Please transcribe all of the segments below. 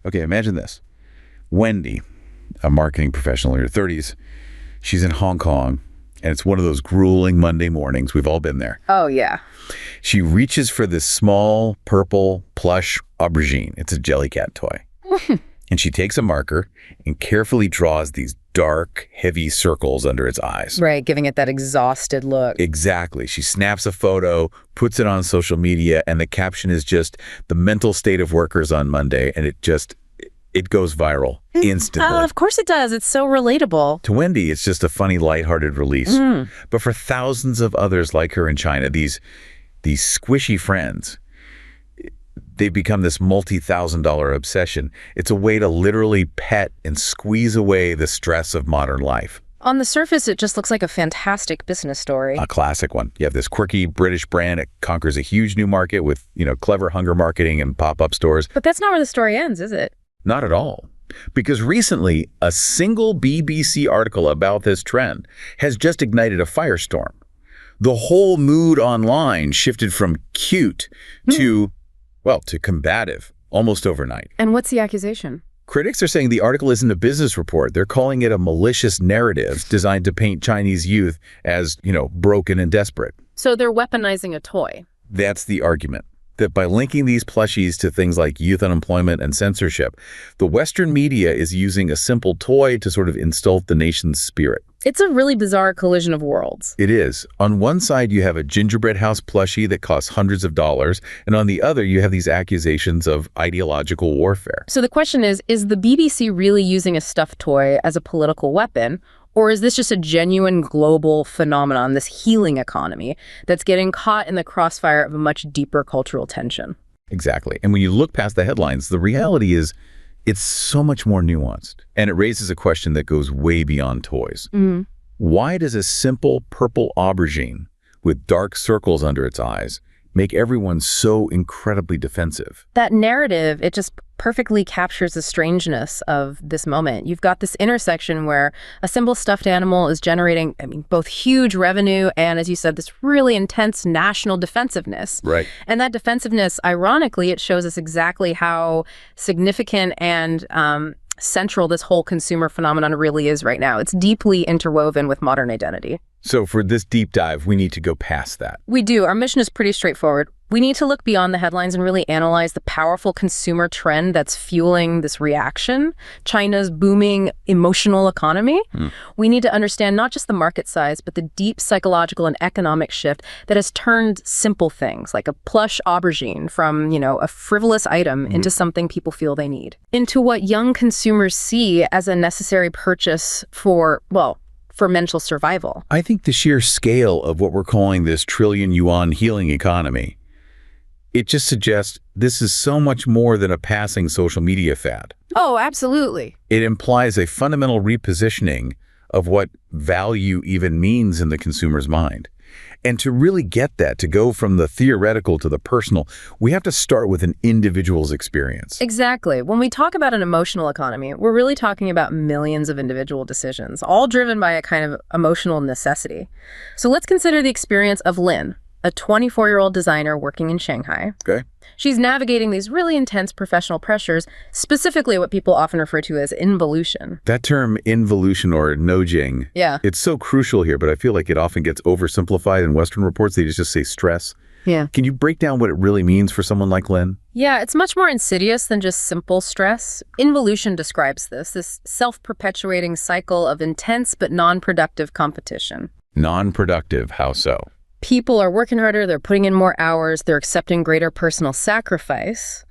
Okay, imagine this. Wendy, a marketing professional in her 30s, she's in Hong Kong, and it's one of those grueling Monday mornings. We've all been there. Oh, yeah. She reaches for this small, purple, plush aubergine. It's a Jellycat toy. And she takes a marker and carefully draws these dark, heavy circles under its eyes. Right, giving it that exhausted look. Exactly. She snaps a photo, puts it on social media, and the caption is just the mental state of workers on Monday, and it goes viral instantly. Oh, of course it does. It's so relatable. To Wendy, it's just a funny, lighthearted release. But for thousands of others like her in China, these squishy friends, they've become this multi-thousand-dollar obsession. It's a way to literally pet and squeeze away the stress of modern life. On the surface, it just looks like a fantastic business story. A classic one. You have this quirky British brand. It conquers a huge new market with, clever hunger marketing and pop-up stores. But that's not where the story ends, is it? Not at all. Because recently, a single BBC article about this trend has just ignited a firestorm. The whole mood online shifted from cute to combative, almost overnight. And what's the accusation? Critics are saying the article isn't a business report. They're calling it a malicious narrative designed to paint Chinese youth as, broken and desperate. So they're weaponizing a toy. That's the argument. That by linking these plushies to things like youth unemployment and censorship, the Western media is using a simple toy to sort of insult the nation's spirit. It's a really bizarre collision of worlds. It is. On one side, you have a gingerbread house plushie that costs hundreds of dollars, and on the other, you have these accusations of ideological warfare. So the question is the BBC really using a stuffed toy as a political weapon, or is this just a genuine global phenomenon, this healing economy, that's getting caught in the crossfire of a much deeper cultural tension? Exactly. And when you look past the headlines, the reality is it's so much more nuanced. And it raises a question that goes way beyond toys. Why does a simple purple aubergine with dark circles under its eyes make everyone so incredibly defensive? That narrative, it just perfectly captures the strangeness of this moment. You've got this intersection where a simple stuffed animal is generating, both huge revenue and, as you said, this really intense national defensiveness. Right. And that defensiveness, ironically, it shows us exactly how significant and central this whole consumer phenomenon really is right now. It's deeply interwoven with modern identity. So for this deep dive, we need to go past that. We do. Our mission is pretty straightforward. We need to look beyond the headlines and really analyze the powerful consumer trend that's fueling this reaction, China's booming emotional economy. We need to understand not just the market size, but the deep psychological and economic shift that has turned simple things like a plush aubergine from, a frivolous item into something people feel they need, into what young consumers see as a necessary purchase for mental survival. I think the sheer scale of what we're calling this trillion yuan healing economy, it just suggests this is so much more than a passing social media fad. Oh, absolutely. It implies a fundamental repositioning of what value even means in the consumer's mind. And to really get that, to go from the theoretical to the personal, we have to start with an individual's experience. Exactly. When we talk about an emotional economy, we're really talking about millions of individual decisions, all driven by a kind of emotional necessity. So let's consider the experience of Lynn, a 24-year-old designer working in Shanghai. Okay. She's navigating these really intense professional pressures, specifically what people often refer to as involution. That term, involution or nojing, it's so crucial here, but I feel like it often gets oversimplified in Western reports. They just say stress. Yeah. Can you break down what it really means for someone like Lynn? Yeah, it's much more insidious than just simple stress. Involution describes this self-perpetuating cycle of intense but non-productive competition. Non-productive, how so? People are working harder, they're putting in more hours, they're accepting greater personal sacrifice,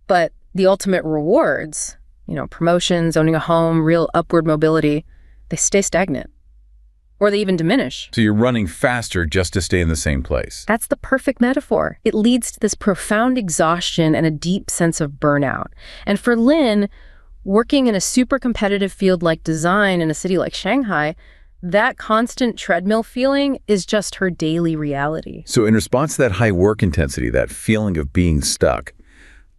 but the ultimate rewards, promotions, owning a home, real upward mobility, they stay stagnant. Or they even diminish. So you're running faster just to stay in the same place. That's the perfect metaphor. It leads to this profound exhaustion and a deep sense of burnout. And for Lynn, working in a super competitive field like design in a city like Shanghai, that constant treadmill feeling is just her daily reality. So in response to that high work intensity, that feeling of being stuck,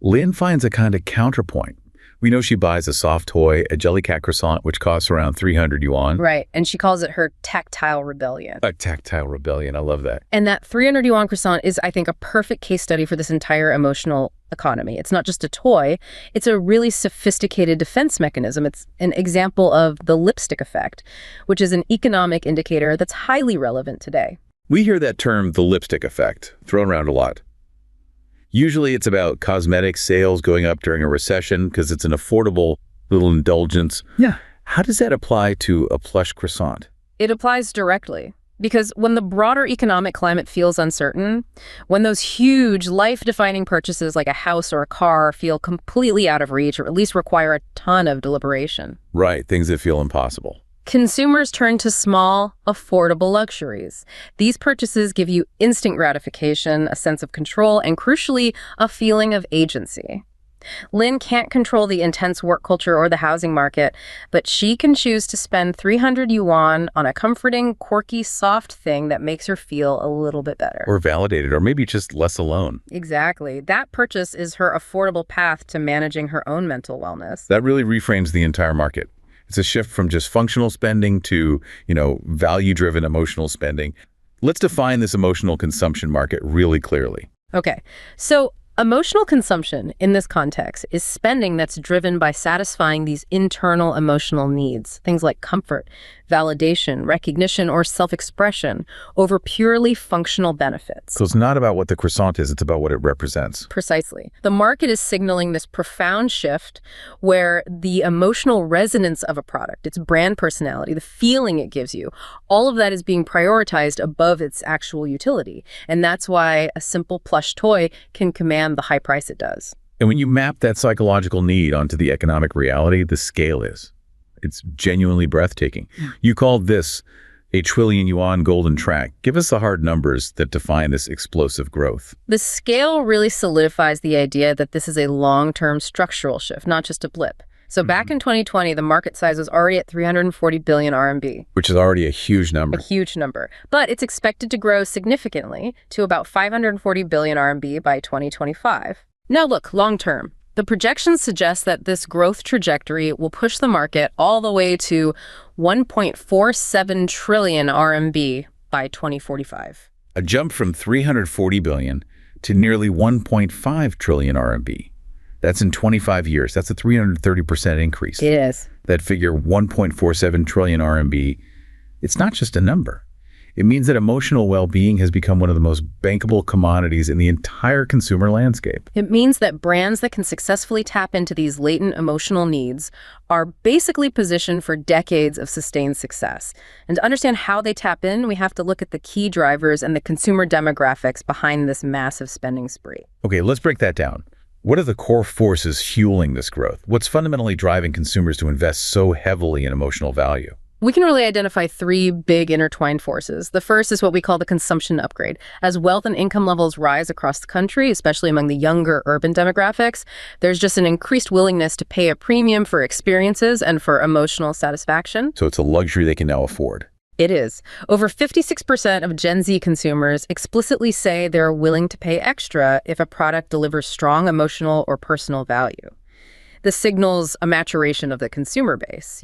Lynn finds a kind of counterpoint. We know she buys a soft toy, a jellycat croissant, which costs around 300 yuan. Right, and she calls it her tactile rebellion. A tactile rebellion, I love that. And that 300 yuan croissant is, I think, a perfect case study for this entire emotional economy. It's not just a toy, it's a really sophisticated defense mechanism. It's an example of the lipstick effect, which is an economic indicator that's highly relevant today. We hear that term, the lipstick effect, thrown around a lot. Usually it's about cosmetic sales going up during a recession because it's an affordable little indulgence. Yeah. How does that apply to a plush croissant? It applies directly. Because when the broader economic climate feels uncertain, when those huge life-defining purchases like a house or a car feel completely out of reach or at least require a ton of deliberation. Right, things that feel impossible. Consumers turn to small, affordable luxuries. These purchases give you instant gratification, a sense of control, and crucially, a feeling of agency. Lynn can't control the intense work culture or the housing market, but she can choose to spend 300 yuan on a comforting, quirky, soft thing that makes her feel a little bit better. Or validated, or maybe just less alone. Exactly. That purchase is her affordable path to managing her own mental wellness. That really reframes the entire market. It's a shift from just functional spending to, value-driven emotional spending. Let's define this emotional consumption market really clearly. Okay, so emotional consumption in this context is spending that's driven by satisfying these internal emotional needs, things like comfort, validation, recognition, or self-expression over purely functional benefits. So it's not about what the croissant is, it's about what it represents. Precisely. The market is signaling this profound shift where the emotional resonance of a product, its brand personality, the feeling it gives you, all of that is being prioritized above its actual utility. And that's why a simple plush toy can command the high price it does. And when you map that psychological need onto the economic reality, the scale it's genuinely breathtaking. You called this a trillion yuan golden track. Give us the hard numbers that define this explosive growth. The scale really solidifies the idea that this is a long-term structural shift, not just a blip. So back in 2020, the market size was already at 340 billion RMB. Which is already a huge number. A huge number. But it's expected to grow significantly to about 540 billion RMB by 2025. Now look, long-term. The projections suggest that this growth trajectory will push the market all the way to 1.47 trillion RMB by 2045. A jump from 340 billion to nearly 1.5 trillion RMB. That's in 25 years. That's a 330% increase. It is. That figure, 1.47 trillion RMB, it's not just a number. It means that emotional well-being has become one of the most bankable commodities in the entire consumer landscape. It means that brands that can successfully tap into these latent emotional needs are basically positioned for decades of sustained success. And to understand how they tap in, we have to look at the key drivers and the consumer demographics behind this massive spending spree. Okay, let's break that down. What are the core forces fueling this growth? What's fundamentally driving consumers to invest so heavily in emotional value? We can really identify three big intertwined forces. The first is what we call the consumption upgrade. As wealth and income levels rise across the country, especially among the younger urban demographics, there's just an increased willingness to pay a premium for experiences and for emotional satisfaction. So it's a luxury they can now afford. It is. Over 56% of Gen Z consumers explicitly say they're willing to pay extra if a product delivers strong emotional or personal value. This signals a maturation of the consumer base,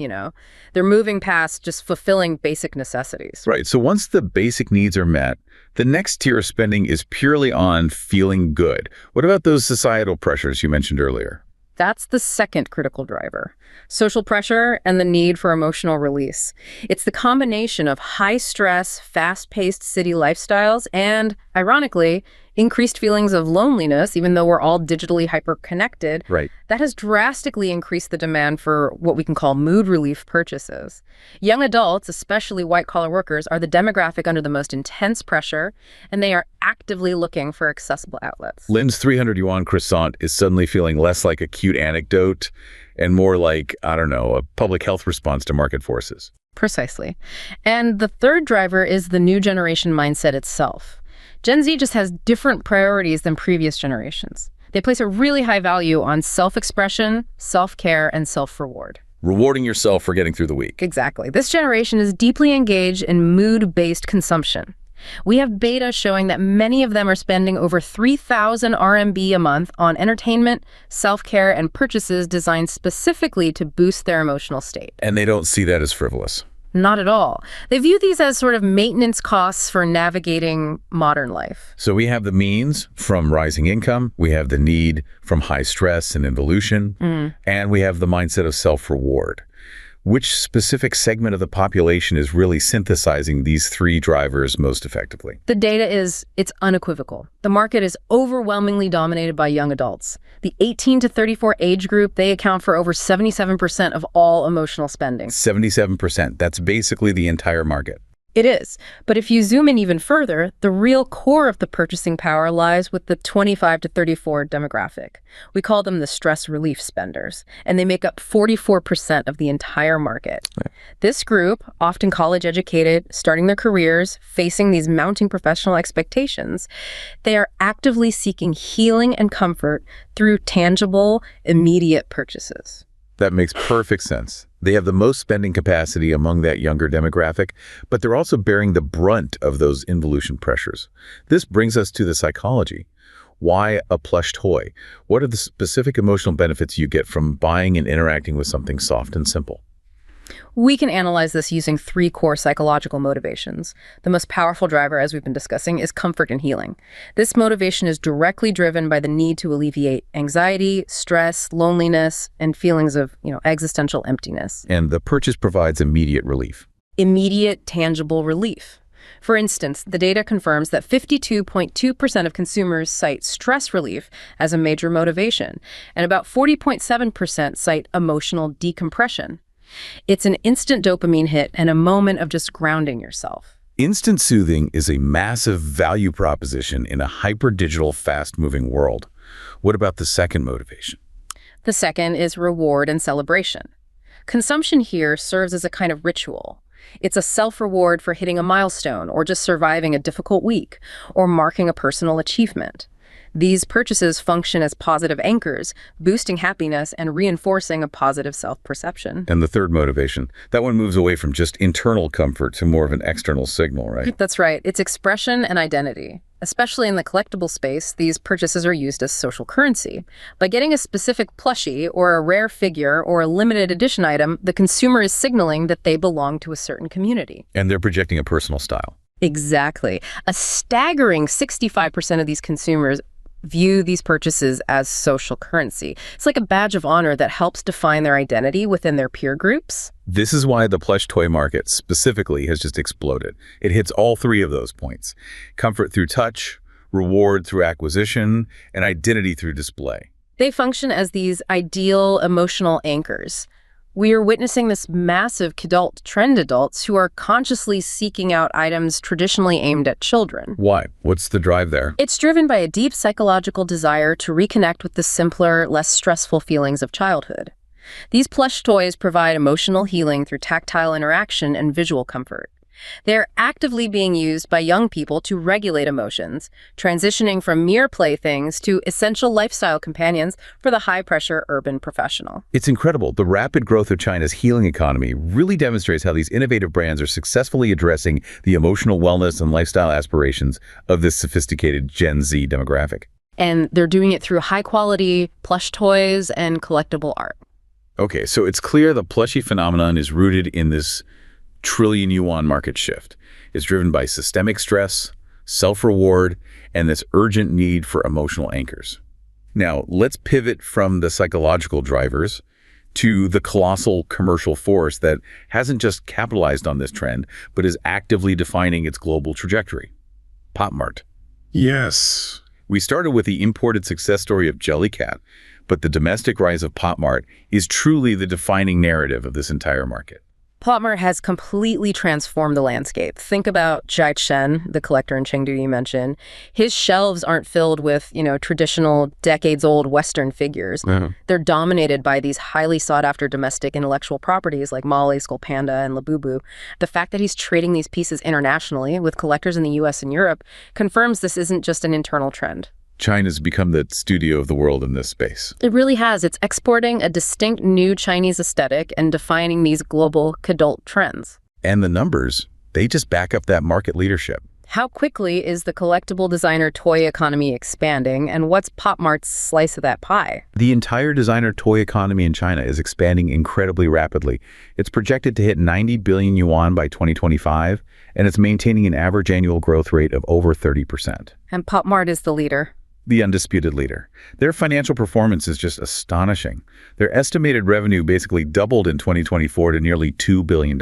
They're moving past just fulfilling basic necessities. Right. So once the basic needs are met, the next tier of spending is purely on feeling good. What about those societal pressures you mentioned earlier? That's the second critical driver. Social pressure and the need for emotional release. It's the combination of high-stress, fast-paced city lifestyles and, ironically, increased feelings of loneliness, even though we're all digitally hyper-connected. Right. That has drastically increased the demand for what we can call mood relief purchases. Young adults, especially white-collar workers, are the demographic under the most intense pressure, and they are actively looking for accessible outlets. Lynn's 300 yuan croissant is suddenly feeling less like a cute anecdote and more like, a public health response to market forces. Precisely. And the third driver is the new generation mindset itself. Gen Z just has different priorities than previous generations. They place a really high value on self-expression, self-care, and self-reward. Rewarding yourself for getting through the week. Exactly. This generation is deeply engaged in mood-based consumption. We have data showing that many of them are spending over 3,000 RMB a month on entertainment, self-care, and purchases designed specifically to boost their emotional state. And they don't see that as frivolous. Not at all. They view these as sort of maintenance costs for navigating modern life. So we have the means from rising income, we have the need from high stress and involution, and we have the mindset of self-reward. Which specific segment of the population is really synthesizing these three drivers most effectively? The data it's unequivocal. The market is overwhelmingly dominated by young adults. The 18 to 34 age group, they account for over 77% of all emotional spending. 77%. That's basically the entire market. It is. But if you zoom in even further, the real core of the purchasing power lies with the 25 to 34 demographic. We call them the stress relief spenders, and they make up 44% of the entire market. Right. This group, often college educated, starting their careers, facing these mounting professional expectations, they are actively seeking healing and comfort through tangible, immediate purchases. That makes perfect sense. They have the most spending capacity among that younger demographic, but they're also bearing the brunt of those involution pressures. This brings us to the psychology. Why a plush toy? What are the specific emotional benefits you get from buying and interacting with something soft and simple? We can analyze this using three core psychological motivations. The most powerful driver, as we've been discussing, is comfort and healing. This motivation is directly driven by the need to alleviate anxiety, stress, loneliness, and feelings of, existential emptiness. And the purchase provides immediate relief. Immediate, tangible relief. For instance, the data confirms that 52.2% of consumers cite stress relief as a major motivation, and about 40.7% cite emotional decompression. It's an instant dopamine hit and a moment of just grounding yourself. Instant soothing is a massive value proposition in a hyper-digital, fast-moving world. What about the second motivation? The second is reward and celebration. Consumption here serves as a kind of ritual. It's a self-reward for hitting a milestone or just surviving a difficult week or marking a personal achievement. These purchases function as positive anchors, boosting happiness and reinforcing a positive self-perception. And the third motivation, that one moves away from just internal comfort to more of an external signal, right? That's right. It's expression and identity. Especially in the collectible space, these purchases are used as social currency. By getting a specific plushie or a rare figure or a limited edition item, the consumer is signaling that they belong to a certain community. And they're projecting a personal style. Exactly. A staggering 65% of these consumers view these purchases as social currency. It's like a badge of honor that helps define their identity within their peer groups. This is why the plush toy market specifically has just exploded. It hits all three of those points: comfort through touch, reward through acquisition, and identity through display. They function as these ideal emotional anchors. We are witnessing this massive kidult trend adults who are consciously seeking out items traditionally aimed at children. Why? What's the drive there? It's driven by a deep psychological desire to reconnect with the simpler, less stressful feelings of childhood. These plush toys provide emotional healing through tactile interaction and visual comfort. They're actively being used by young people to regulate emotions, transitioning from mere playthings to essential lifestyle companions for the high-pressure urban professional. It's incredible. The rapid growth of China's healing economy really demonstrates how these innovative brands are successfully addressing the emotional wellness and lifestyle aspirations of this sophisticated Gen Z demographic. And they're doing it through high-quality plush toys and collectible art. Okay, so it's clear the plushie phenomenon is rooted in this trillion yuan market shift. It's driven by systemic stress, self-reward, and this urgent need for emotional anchors. Now, let's pivot from the psychological drivers to the colossal commercial force that hasn't just capitalized on this trend, but is actively defining its global trajectory. Mart. Yes. We started with the imported success story of Jellycat, but the domestic rise of Mart is truly the defining narrative of this entire market. Mart has completely transformed the landscape. Think about Jai Chen, the collector in Chengdu you mentioned. His shelves aren't filled with, traditional decades-old Western figures. They're dominated by these highly sought-after domestic intellectual properties like Mali, Skull Panda, and Labubu. The fact that he's trading these pieces internationally with collectors in the US and Europe confirms this isn't just an internal trend. China's become the studio of the world in this space. It really has. It's exporting a distinct new Chinese aesthetic and defining these global kidult trends. And the numbers, they just back up that market leadership. How quickly is the collectible designer toy economy expanding, and what's Pop Mart's slice of that pie? The entire designer toy economy in China is expanding incredibly rapidly. It's projected to hit 90 billion yuan by 2025, and it's maintaining an average annual growth rate of over 30%. And Pop Mart is the leader. The undisputed leader. Their financial performance is just astonishing. Their estimated revenue basically doubled in 2024 to nearly $2 billion.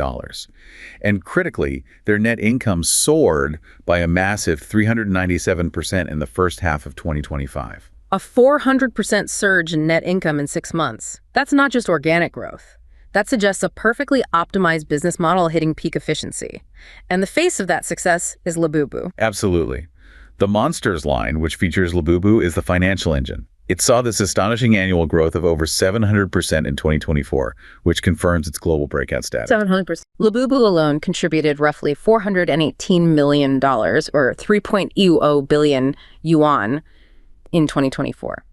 And critically, their net income soared by a massive 397% in the first half of 2025. A 400% surge in net income in 6 months. That's not just organic growth. That suggests a perfectly optimized business model hitting peak efficiency. And the face of that success is Labubu. Absolutely. The Monsters line, which features Labubu, is the financial engine. It saw this astonishing annual growth of over 700% in 2024, which confirms its global breakout status. 700%. Labubu alone contributed roughly $418 million, or 3.20 billion yuan, in 2024.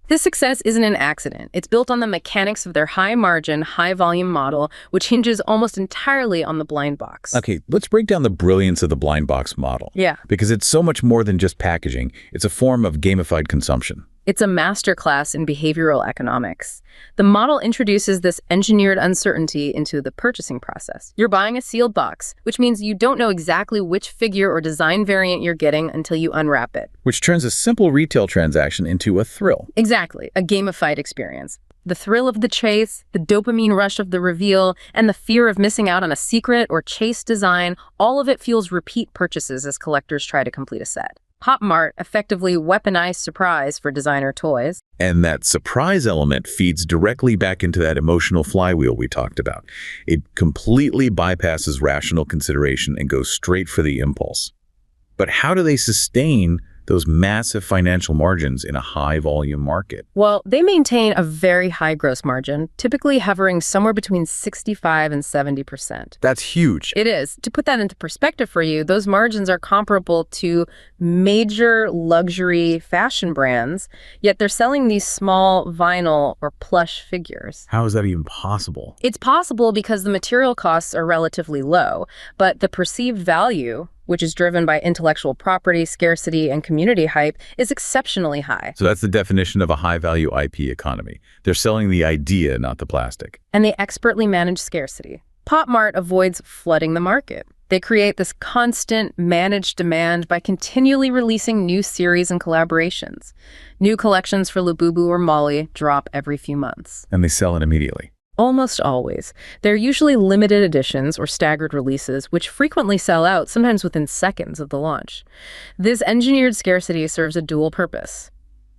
This success isn't an accident. It's built on the mechanics of their high-margin, high-volume model, which hinges almost entirely on the blind box. Okay, let's break down the brilliance of the blind box model. Yeah. Because it's so much more than just packaging. It's a form of gamified consumption. It's a masterclass in behavioral economics. The model introduces this engineered uncertainty into the purchasing process. You're buying a sealed box, which means you don't know exactly which figure or design variant you're getting until you unwrap it. Which turns a simple retail transaction into a thrill. Exactly, a gamified experience. The thrill of the chase, the dopamine rush of the reveal, and the fear of missing out on a secret or chase design, all of it fuels repeat purchases as collectors try to complete a set. Pop Mart effectively weaponized surprise for designer toys. And that surprise element feeds directly back into that emotional flywheel we talked about. It completely bypasses rational consideration and goes straight for the impulse. But how do they sustain those massive financial margins in a high-volume market? Well, they maintain a very high gross margin, typically hovering somewhere between 65 and 70%. That's huge. It is. To put that into perspective for you, those margins are comparable to major luxury fashion brands, yet they're selling these small vinyl or plush figures. How is that even possible? It's possible because the material costs are relatively low, but the perceived value, which is driven by intellectual property, scarcity, and community hype, is exceptionally high. So that's the definition of a high-value IP economy. They're selling the idea, not the plastic. And they expertly manage scarcity. Pop Mart avoids flooding the market. They create this constant managed demand by continually releasing new series and collaborations. New collections for Labubu or Molly drop every few months. And they sell it immediately. Almost always. They're usually limited editions or staggered releases, which frequently sell out, sometimes within seconds of the launch. This engineered scarcity serves a dual purpose.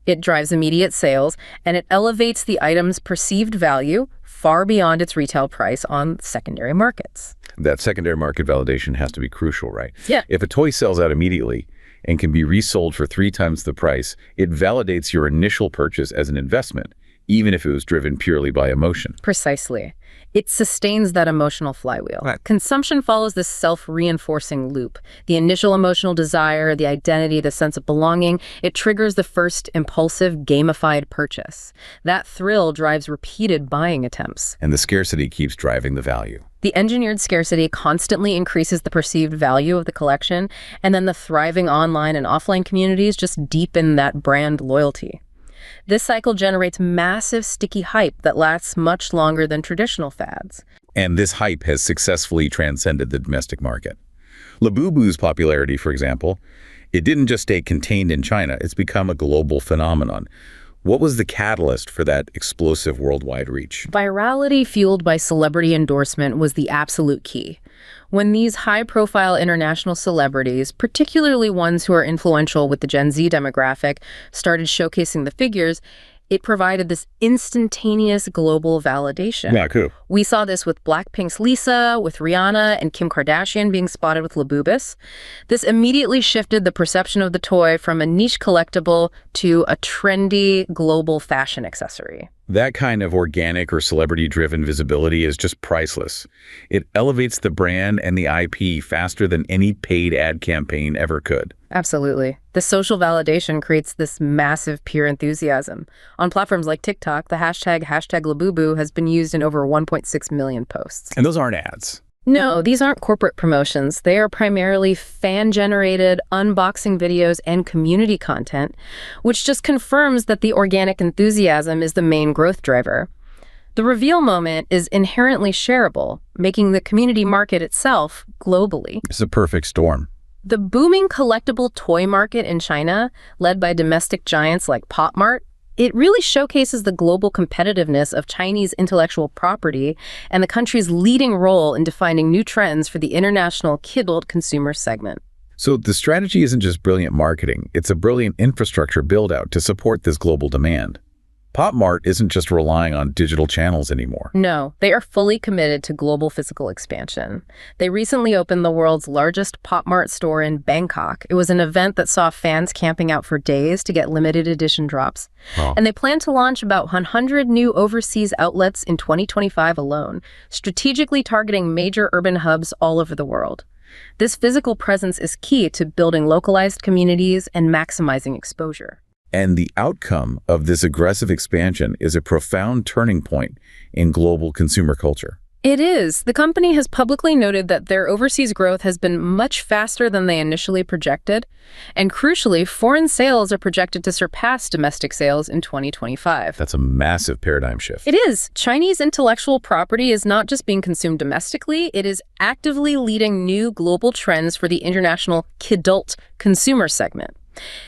It drives immediate sales, and it elevates the item's perceived value far beyond its retail price on secondary markets. That secondary market validation has to be crucial, right? Yeah. If a toy sells out immediately and can be resold for 3 times the price, it validates your initial purchase as an investment, even if it was driven purely by emotion. Precisely. It sustains that emotional flywheel. Right. Consumption follows this self-reinforcing loop. The initial emotional desire, the identity, the sense of belonging, it triggers the first impulsive, gamified purchase. That thrill drives repeated buying attempts. And the scarcity keeps driving the value. The engineered scarcity constantly increases the perceived value of the collection, and then the thriving online and offline communities just deepen that brand loyalty. This cycle generates massive sticky hype that lasts much longer than traditional fads. And this hype has successfully transcended the domestic market. Labubu's popularity, for example, it didn't just stay contained in China, it's become a global phenomenon. What was the catalyst for that explosive worldwide reach? Virality fueled by celebrity endorsement was the absolute key. When these high-profile international celebrities, particularly ones who are influential with the Gen Z demographic, started showcasing the figures, it provided this instantaneous global validation. Yeah, cool. We saw this with Blackpink's Lisa, with Rihanna and Kim Kardashian being spotted with Labubus. This immediately shifted the perception of the toy from a niche collectible to a trendy global fashion accessory. That kind of organic or celebrity-driven visibility is just priceless. It elevates the brand and the IP faster than any paid ad campaign ever could. Absolutely. The social validation creates this massive peer enthusiasm. On platforms like TikTok, the hashtag Labubu has been used in over 1.6 million posts. And those aren't ads. No, these aren't corporate promotions. They are primarily fan-generated unboxing videos and community content, which just confirms that the organic enthusiasm is the main growth driver. The reveal moment is inherently shareable, making the community market itself globally. It's a perfect storm. The booming collectible toy market in China, led by domestic giants like Mart, it really showcases the global competitiveness of Chinese intellectual property and the country's leading role in defining new trends for the international kidult consumer segment. So the strategy isn't just brilliant marketing, it's a brilliant infrastructure build-out to support this global demand. Mart isn't just relying on digital channels anymore. No, they are fully committed to global physical expansion. They recently opened the world's largest Mart store in Bangkok. It was an event that saw fans camping out for days to get limited edition drops. Wow. And they plan to launch about 100 new overseas outlets in 2025 alone, strategically targeting major urban hubs all over the world. This physical presence is key to building localized communities and maximizing exposure. And the outcome of this aggressive expansion is a profound turning point in global consumer culture. It is. The company has publicly noted that their overseas growth has been much faster than they initially projected. And crucially, foreign sales are projected to surpass domestic sales in 2025. That's a massive paradigm shift. It is. Chinese intellectual property is not just being consumed domestically, it is actively leading new global trends for the international kidult consumer segment.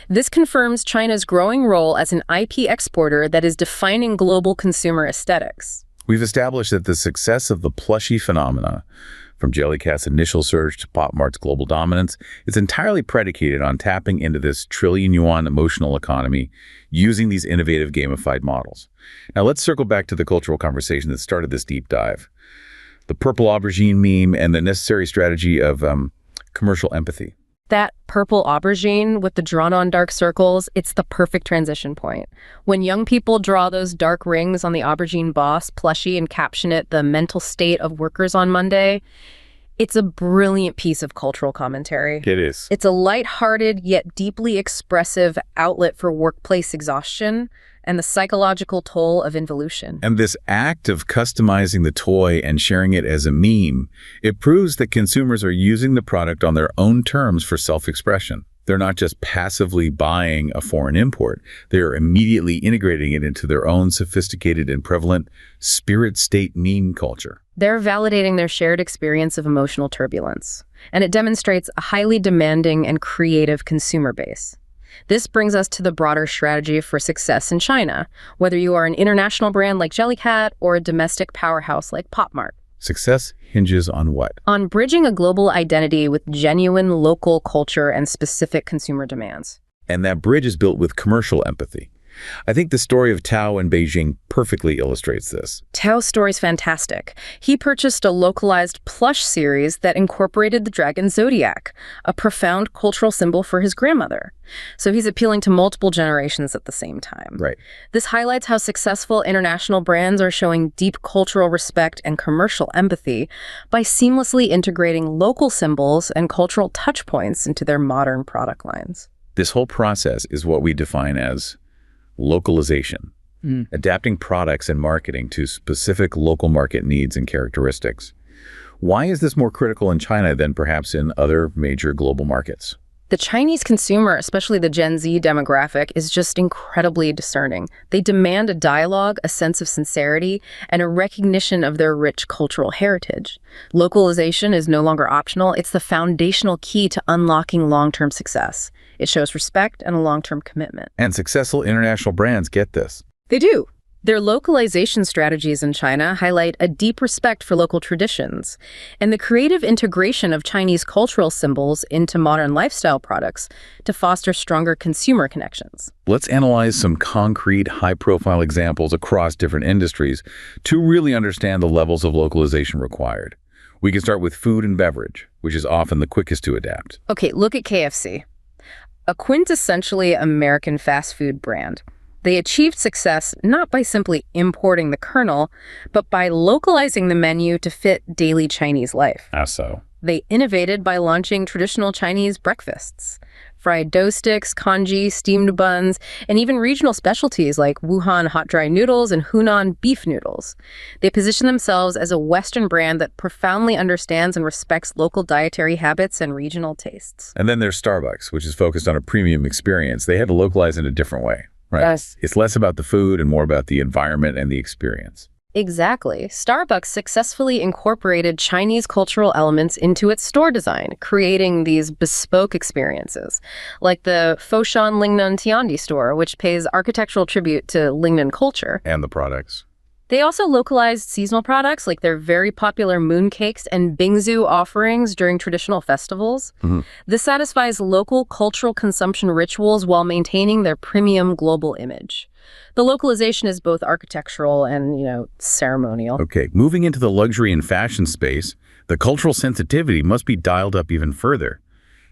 This confirms China's growing role as an IP exporter that is defining global consumer aesthetics. We've established that the success of the plushie phenomena, from Jellycat's initial surge to Mart's global dominance, is entirely predicated on tapping into this trillion-yuan emotional economy using these innovative gamified models. Now let's circle back to the cultural conversation that started this deep dive. The purple aubergine meme and the necessary strategy of commercial empathy. That purple aubergine with the drawn-on dark circles, it's the perfect transition point. When young people draw those dark rings on the aubergine boss plushie and caption it "the mental state of workers on Monday," it's a brilliant piece of cultural commentary. It is. It's a lighthearted yet deeply expressive outlet for workplace exhaustion and the psychological toll of involution. And this act of customizing the toy and sharing it as a meme, it proves that consumers are using the product on their own terms for self-expression. They're not just passively buying a foreign import. They are immediately integrating it into their own sophisticated and prevalent spirit state meme culture. They're validating their shared experience of emotional turbulence, and it demonstrates a highly demanding and creative consumer base. This brings us to the broader strategy for success in China, whether you are an international brand like Jellycat or a domestic powerhouse like Mart. Success hinges on what? On bridging a global identity with genuine local culture and specific consumer demands. And that bridge is built with commercial empathy. I think the story of Tao in Beijing perfectly illustrates this. Tao's story's fantastic. He purchased a localized plush series that incorporated the dragon zodiac, a profound cultural symbol for his grandmother. So he's appealing to multiple generations at the same time. Right. This highlights how successful international brands are showing deep cultural respect and commercial empathy by seamlessly integrating local symbols and cultural touchpoints into their modern product lines. This whole process is what we define as localization, adapting products and marketing to specific local market needs and characteristics. Why is this more critical in China than perhaps in other major global markets? The Chinese consumer, especially the Gen Z demographic, is just incredibly discerning. They demand a dialogue, a sense of sincerity, and a recognition of their rich cultural heritage. Localization is no longer optional. It's the foundational key to unlocking long-term success. It shows respect and a long-term commitment. And successful international brands get this. They do. Their localization strategies in China highlight a deep respect for local traditions and the creative integration of Chinese cultural symbols into modern lifestyle products to foster stronger consumer connections. Let's analyze some concrete, high-profile examples across different industries to really understand the levels of localization required. We can start with food and beverage, which is often the quickest to adapt. Okay, look at KFC, a quintessentially American fast food brand. They achieved success not by simply importing the kernel, but by localizing the menu to fit daily Chinese life. How so? They innovated by launching traditional Chinese breakfasts, Fried dough sticks, congee, steamed buns, and even regional specialties like Wuhan hot dry noodles and Hunan beef noodles. They position themselves as a Western brand that profoundly understands and respects local dietary habits and regional tastes. And then there's Starbucks, which is focused on a premium experience. They had to localize in a different way, right? Yes. It's less about the food and more about the environment and the experience. Exactly. Starbucks successfully incorporated Chinese cultural elements into its store design, creating these bespoke experiences, like the Foshan Lingnan Tiandi store, which pays architectural tribute to Lingnan culture. And the products. They also localized seasonal products like their very popular mooncakes and bingsu offerings during traditional festivals. This satisfies local cultural consumption rituals while maintaining their premium global image. The localization is both architectural and, ceremonial. Okay, moving into the luxury and fashion space, the cultural sensitivity must be dialed up even further.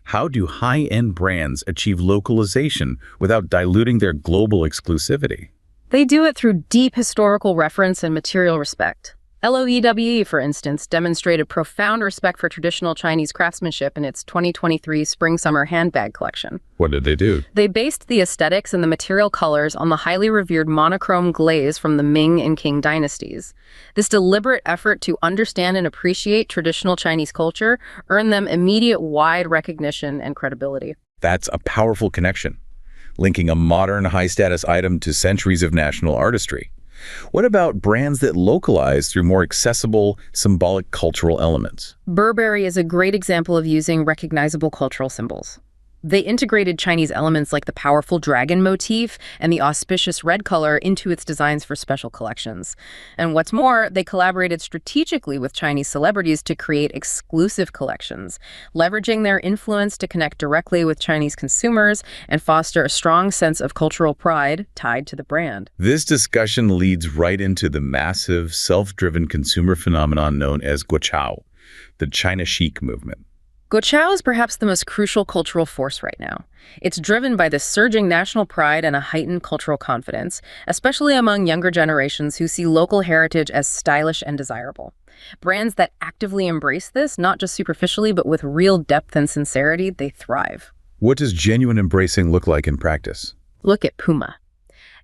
How do high-end brands achieve localization without diluting their global exclusivity? They do it through deep historical reference and material respect. LOEWE, for instance, demonstrated profound respect for traditional Chinese craftsmanship in its 2023 Spring-Summer handbag collection. What did they do? They based the aesthetics and the material colors on the highly revered monochrome glaze from the Ming and Qing dynasties. This deliberate effort to understand and appreciate traditional Chinese culture earned them immediate wide recognition and credibility. That's a powerful connection, linking a modern high-status item to centuries of national artistry. What about brands that localize through more accessible, symbolic cultural elements? Burberry is a great example of using recognizable cultural symbols. They integrated Chinese elements like the powerful dragon motif and the auspicious red color into its designs for special collections. And what's more, they collaborated strategically with Chinese celebrities to create exclusive collections, leveraging their influence to connect directly with Chinese consumers and foster a strong sense of cultural pride tied to the brand. This discussion leads right into the massive, self-driven consumer phenomenon known as guochao, the China chic movement. Guochao is perhaps the most crucial cultural force right now. It's driven by the surging national pride and a heightened cultural confidence, especially among younger generations who see local heritage as stylish and desirable. Brands that actively embrace this, not just superficially, but with real depth and sincerity, they thrive. What does genuine embracing look like in practice? Look at Puma.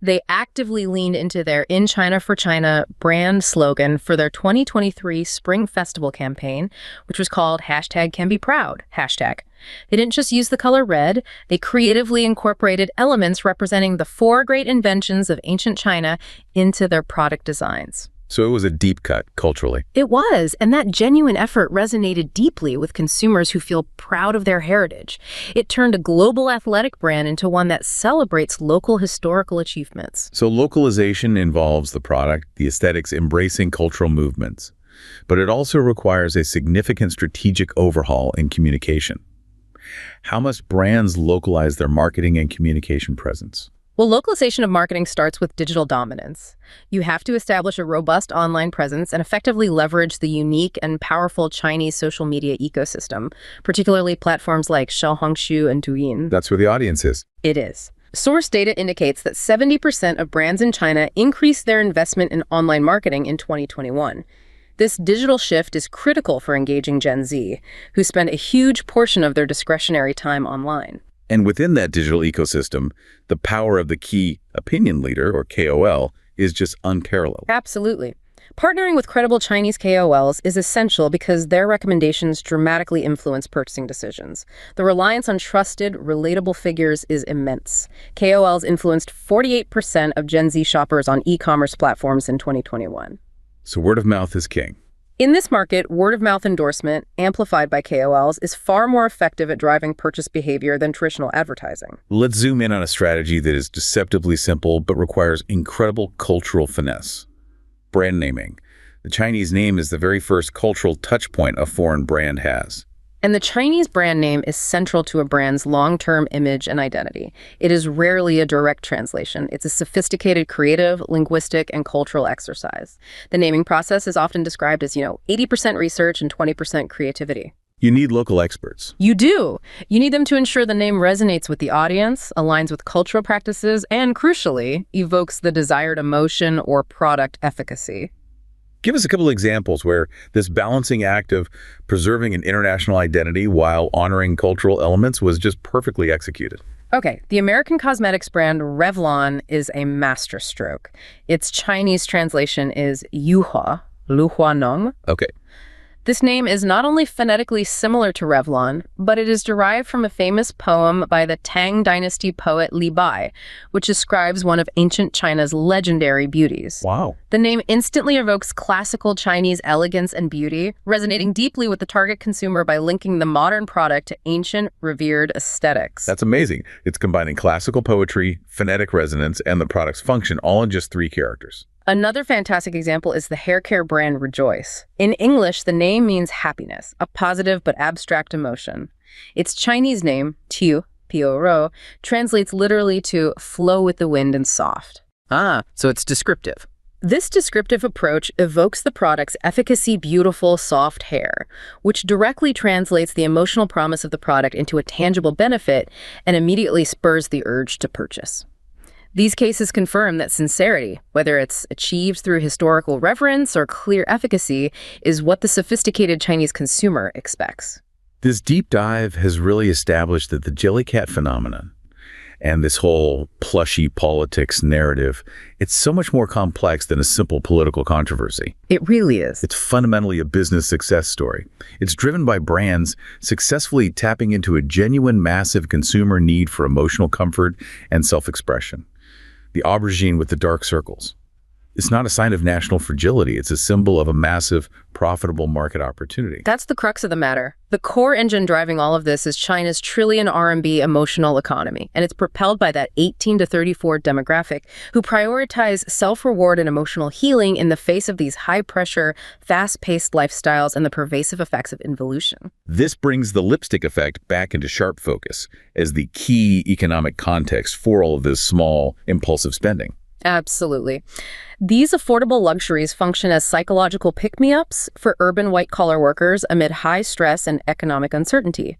They actively leaned into their In China for China brand slogan for their 2023 Spring Festival campaign, which was called #CanBeProud. They didn't just use the color red, they creatively incorporated elements representing the 4 great inventions of ancient China into their product designs. So it was a deep cut culturally. It was, and that genuine effort resonated deeply with consumers who feel proud of their heritage. It turned a global athletic brand into one that celebrates local historical achievements. So localization involves the product, the aesthetics, embracing cultural movements. But it also requires a significant strategic overhaul in communication. How must brands localize their marketing and communication presence? Well, localization of marketing starts with digital dominance. You have to establish a robust online presence and effectively leverage the unique and powerful Chinese social media ecosystem, particularly platforms like Xiaohongshu and Douyin. That's where the audience is. It is. Source data indicates that 70% of brands in China increased their investment in online marketing in 2021. This digital shift is critical for engaging Gen Z, who spend a huge portion of their discretionary time online. And within that digital ecosystem, the power of the key opinion leader, or KOL, is just unparalleled. Absolutely. Partnering with credible Chinese KOLs is essential because their recommendations dramatically influence purchasing decisions. The reliance on trusted, relatable figures is immense. KOLs influenced 48% of Gen Z shoppers on e-commerce platforms in 2021. So word of mouth is king. In this market, word-of-mouth endorsement, amplified by KOLs, is far more effective at driving purchase behavior than traditional advertising. Let's zoom in on a strategy that is deceptively simple but requires incredible cultural finesse. Brand naming. The Chinese name is the very first cultural touchpoint a foreign brand has. And the Chinese brand name is central to a brand's long-term image and identity. It is rarely a direct translation. It's a sophisticated creative, linguistic, and cultural exercise. The naming process is often described as, 80% research and 20% creativity. You need local experts. You do. You need them to ensure the name resonates with the audience, aligns with cultural practices, and crucially, evokes the desired emotion or product efficacy. Give us a couple of examples where this balancing act of preserving an international identity while honoring cultural elements was just perfectly executed. Okay, the American cosmetics brand Revlon is a masterstroke. Its Chinese translation is Yuhua, Lu Hua Nong. Okay. This name is not only phonetically similar to Revlon, but it is derived from a famous poem by the Tang Dynasty poet Li Bai, which describes one of ancient China's legendary beauties. Wow. The name instantly evokes classical Chinese elegance and beauty, resonating deeply with the target consumer by linking the modern product to ancient, revered aesthetics. That's amazing. It's combining classical poetry, phonetic resonance, and the product's function all in just 3 characters. Another fantastic example is the hair care brand Rejoice. In English, the name means happiness, a positive but abstract emotion. Its Chinese name, Tiu, P-O-R-O, translates literally to flow with the wind and soft. Ah, so it's descriptive. This descriptive approach evokes the product's efficacy, beautiful, soft hair, which directly translates the emotional promise of the product into a tangible benefit and immediately spurs the urge to purchase. These cases confirm that sincerity, whether it's achieved through historical reverence or clear efficacy, is what the sophisticated Chinese consumer expects. This deep dive has really established that the jellycat phenomenon and this whole plushy politics narrative, it's so much more complex than a simple political controversy. It really is. It's fundamentally a business success story. It's driven by brands successfully tapping into a genuine, massive consumer need for emotional comfort and self-expression. The aubergine with the dark circles. It's not a sign of national fragility. It's a symbol of a massive, profitable market opportunity. That's the crux of the matter. The core engine driving all of this is China's trillion RMB emotional economy, and it's propelled by that 18 to 34 demographic who prioritize self-reward and emotional healing in the face of these high-pressure, fast-paced lifestyles and the pervasive effects of involution. This brings the lipstick effect back into sharp focus as the key economic context for all of this small, impulsive spending. Absolutely. These affordable luxuries function as psychological pick-me-ups for urban white-collar workers amid high stress and economic uncertainty.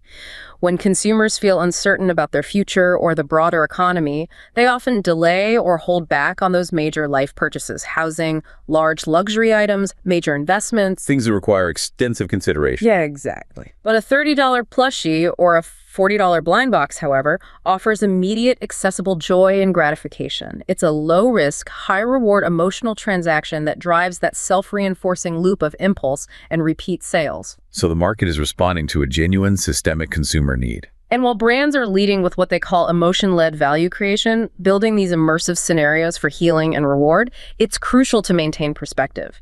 When consumers feel uncertain about their future or the broader economy, they often delay or hold back on those major life purchases: housing, large luxury items, major investments. Things that require extensive consideration. Yeah, exactly. But a $30 plushie or a $40 blind box, however, offers immediate accessible joy and gratification. It's a low-risk, high-reward emotional transaction that drives that self-reinforcing loop of impulse and repeat sales. So the market is responding to a genuine systemic consumer need. And while brands are leading with what they call emotion-led value creation, building these immersive scenarios for healing and reward, it's crucial to maintain perspective.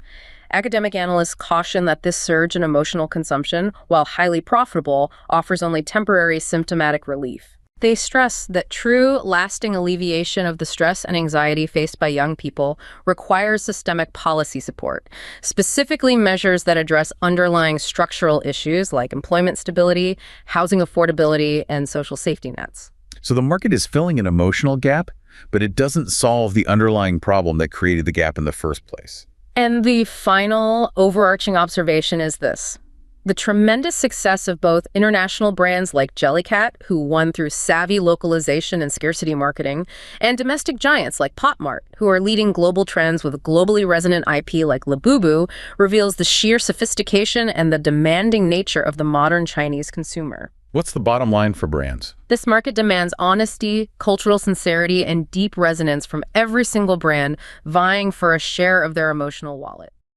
Academic analysts caution that this surge in emotional consumption, while highly profitable, offers only temporary symptomatic relief. They stress that true, lasting alleviation of the stress and anxiety faced by young people requires systemic policy support, specifically measures that address underlying structural issues like employment stability, housing affordability, and social safety nets. So the market is filling an emotional gap, but it doesn't solve the underlying problem that created the gap in the first place. And the final overarching observation is this. The tremendous success of both international brands like Jellycat, who won through savvy localization and scarcity marketing, and domestic giants like Mart, who are leading global trends with globally resonant IP like Labubu, reveals the sheer sophistication and the demanding nature of the modern Chinese consumer. What's the bottom line for brands? This market demands honesty, cultural sincerity, and deep resonance from every single brand vying for a share of their emotional wallet.